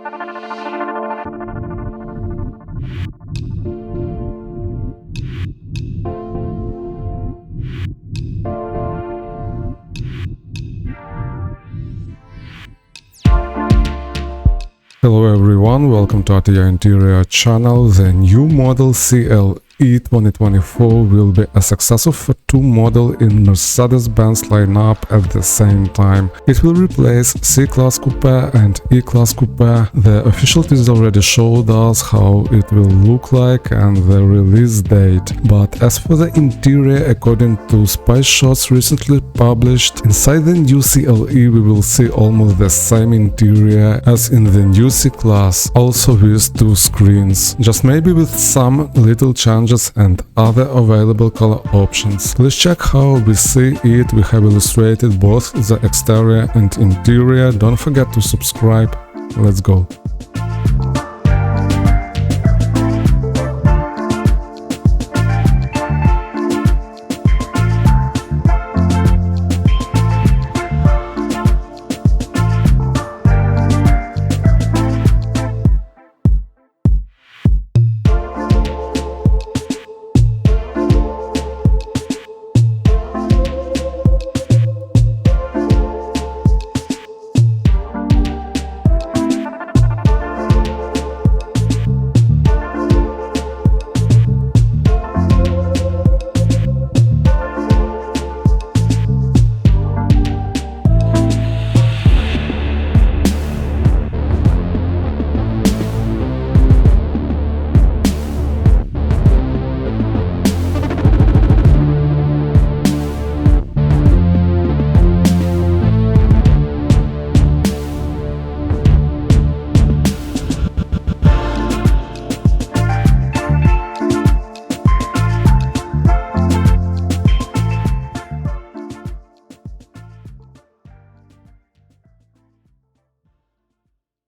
Hello everyone, welcome to ATIA Interior channel. The new model CLE 2024 will be a successor for two models in Mercedes-Benz lineup at the same time. It will replace C-Class Coupe and E-Class Coupe. The official teaser already showed us how it will look like and the release date. But as for the interior, according to spy shots recently published, inside the new CLE we will see almost the same interior as in the new C-Class, also with two screens, just maybe with some little changes and other available color options. Let's check how we see it. We have illustrated both the exterior and interior. Don't forget to subscribe. Let's go.